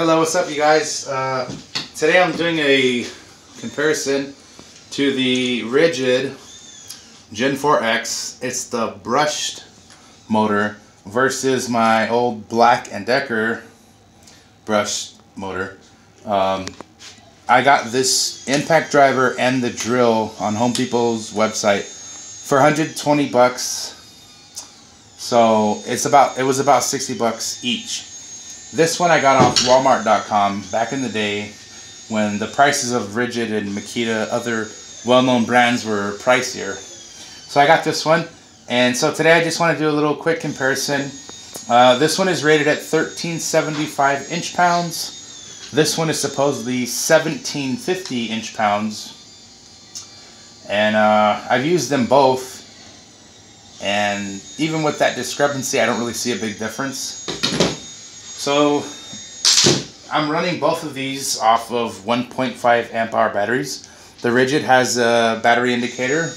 Hello, what's up you guys? Today I'm doing a comparison to the Ridgid Gen 4X. It's the brushed motor versus my old Black & Decker brushed motor. I got this impact driver and the drill on Home Depot's website for 120 bucks. So it was about 60 bucks each. This one I got off Walmart.com back in the day when the prices of Ridgid and Makita, other well-known brands, were pricier. So I got this one, and so today I just want to do a little quick comparison. This one is rated at 1375 inch-pounds. This one is supposedly 1750 inch-pounds. And I've used them both, and even with that discrepancy, I don't really see a big difference. So I'm running both of these off of 1.5 amp hour batteries. The Ridgid has a battery indicator.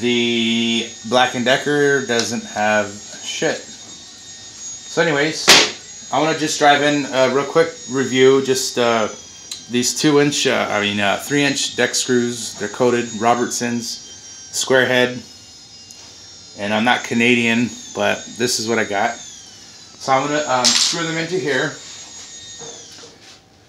The Black & Decker doesn't have shit. So anyways, I want to just drive in a real quick review. Just these 3-inch deck screws. They're coated Robertson's square head. And I'm not Canadian, but this is what I got. So I'm going to screw them into here.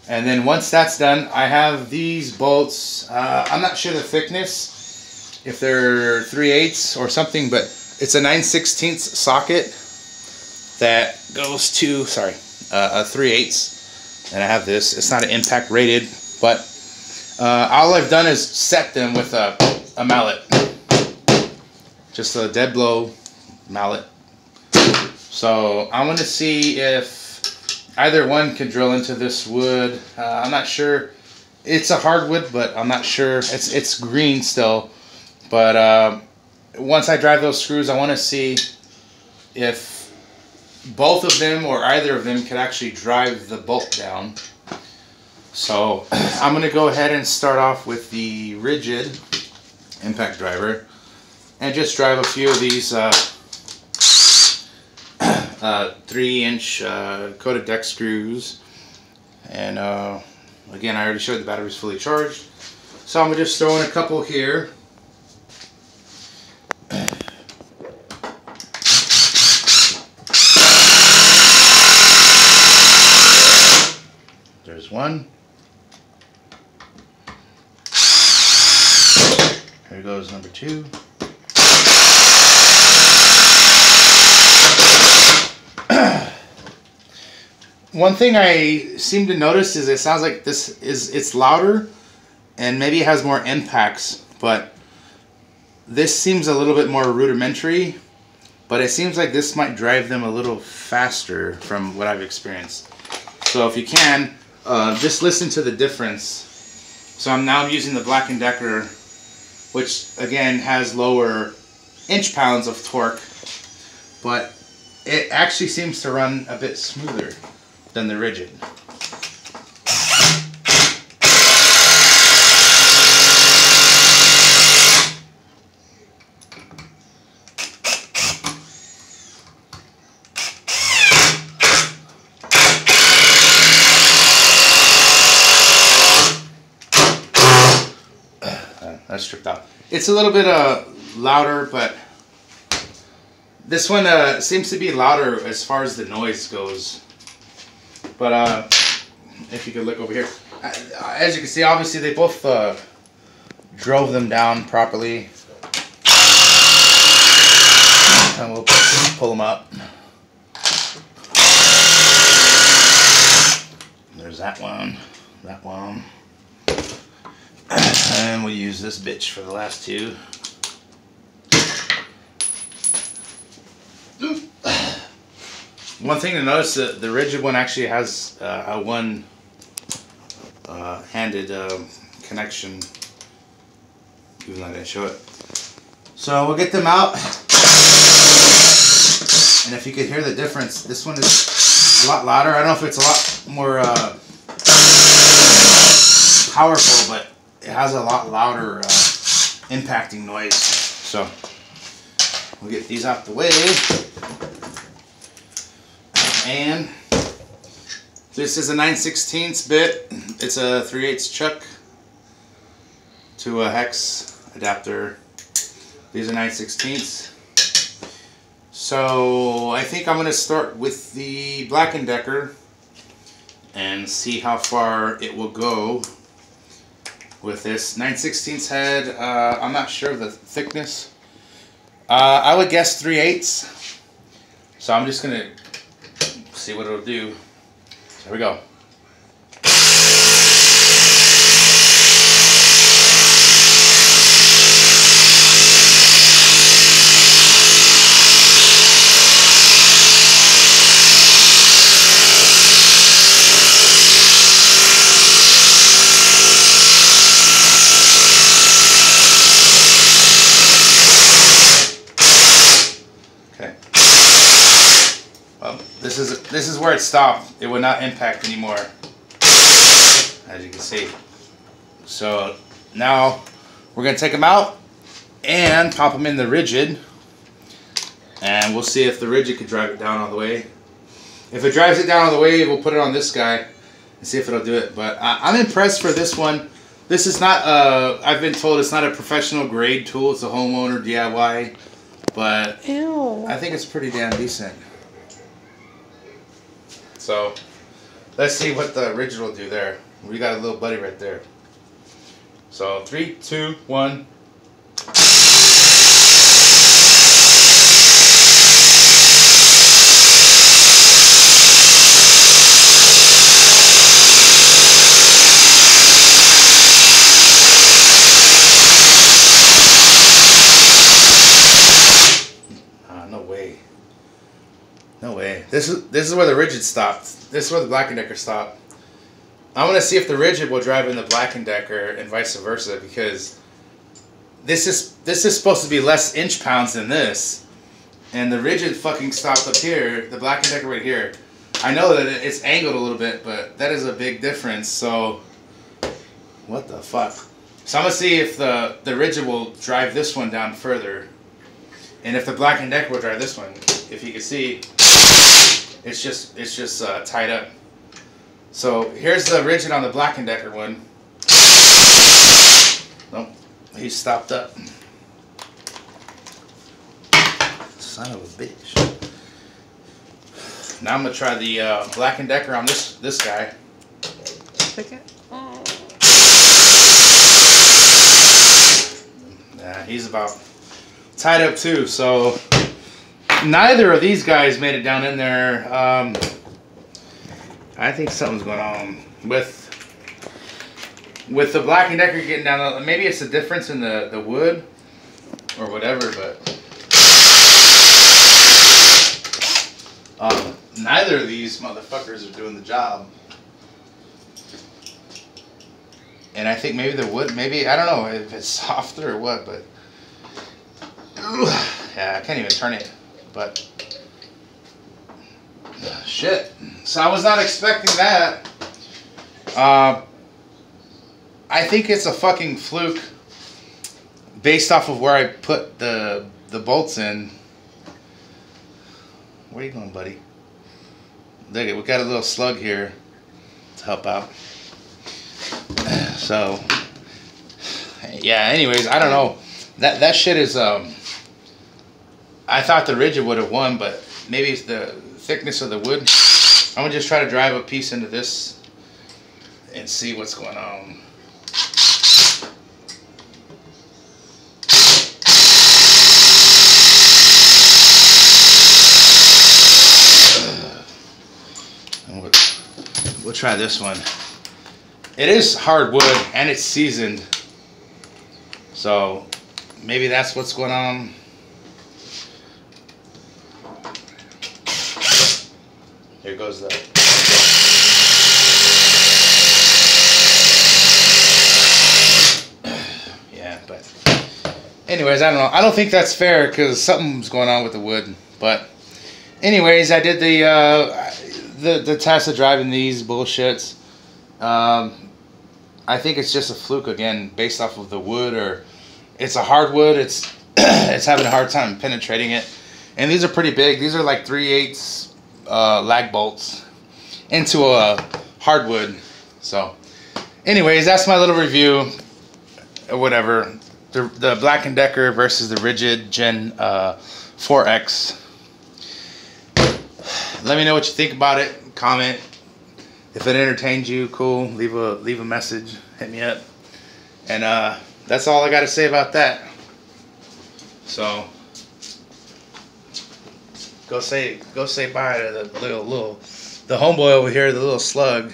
And then once that's done, I have these bolts. I'm not sure the thickness, if they're 3/8 or something, but it's a 9/16 socket that goes to, a 3/8. And I have this. It's not an impact rated, but all I've done is set them with a mallet. Just a dead blow mallet. So I want to see if either one can drill into this wood. I'm not sure. It's a hardwood, but I'm not sure. It's green still. But once I drive those screws, I want to see if both of them or either of them could actually drive the bolt down. So I'm going to go ahead and start off with the Ridgid impact driver and just drive a few of these 3-inch coated deck screws. And again, I already showed the battery's fully charged, so I'm gonna just throw in a couple here. There's one. Here goes number 2. One thing I seem to notice is it sounds like it's louder and maybe it has more impacts, but this seems a little bit more rudimentary, but it seems like this might drive them a little faster from what I've experienced. So if you can, just listen to the difference. So I'm now using the Black & Decker, which again has lower inch-pounds of torque, but it actually seems to run a bit smoother than the Ridgid. That's stripped out. It's a little bit louder, but this one seems to be louder as far as the noise goes. But if you could look over here, as you can see, obviously they both drove them down properly. And we'll pull them up. There's that one, that one. And we'll use this bitch for the last 2. One thing to notice, that the Ridgid one actually has a one-handed connection, even though I didn't show it. So we'll get them out, and if you could hear the difference, this one is a lot louder. I don't know if it's a lot more powerful, but it has a lot louder impacting noise. So we'll get these out the way. And This is a 9/16 bit. It's a 3/8 chuck to a hex adapter. These are 9/16. So I think I'm going to start with the Black & Decker and see how far it will go with this 9/16 head. I'm not sure of the thickness. I would guess 3/8. So I'm just going to see what it'll do. Here we go. This is where it stopped. It would not impact anymore, as you can see. So now we're gonna take them out and pop them in the Ridgid, and we'll see if the Ridgid could drive it down all the way. If it drives it down all the way, we'll put it on this guy and see if it'll do it. But I'm impressed for this one. This is not I've been told it's not a professional grade tool. It's a homeowner DIY, but ew, I think it's pretty damn decent. So let's see what the Ridgid will do there. We got a little buddy right there. So 3, 2, 1. No way. No way. This is where the Ridgid stopped. This is where the Black & Decker stopped. I want to see if the Ridgid will drive in the Black & Decker and vice versa, because this is supposed to be less inch pounds than this, and the Ridgid fucking stopped up here. The Black & Decker right here. I know that it's angled a little bit, but that is a big difference. So what the fuck? So I'm gonna see if the Ridgid will drive this one down further, and if the Black & Decker will drive this one. If you can see, it's just tied up. So here's the Ridgid on the Black & Decker one. Nope, he stopped up. Son of a bitch. Now I'm gonna try the Black & Decker on this guy. Okay. Oh. Yeah, he's about tied up too. So neither of these guys made it down in there. I think something's going on with the Black & Decker getting down. Maybe it's a difference in the wood or whatever, but neither of these motherfuckers are doing the job. And I think maybe the wood, I don't know if it's softer or what, but yeah, I can't even turn it. But shit. So I was not expecting that. I think it's a fucking fluke based off of where I put the bolts in. Where are you going, buddy? Look it, we got a little slug here to help out. So yeah, anyways, I don't know. That shit is I thought the Ridgid would have won, but maybe it's the thickness of the wood. I'm gonna just try to drive a piece into this and see what's going on. We'll try this one. It is hardwood and it's seasoned, so maybe that's what's going on. Here goes the. Yeah, but anyways, I don't know. I don't think that's fair because something's going on with the wood. But anyways, I did the test of driving these bullshits. I think it's just a fluke again, based off of the wood, or it's a hardwood. It's it's having a hard time penetrating it. And these are pretty big. These are like 3/8 lag bolts, into a hardwood. So anyways, that's my little review or whatever. The Black & Decker versus the Ridgid Gen 4X. Let me know what you think about it. Comment. If it entertained you, cool. Leave a message. Hit me up. And that's all I got to say about that. So go say bye to the homeboy over here, the little slug.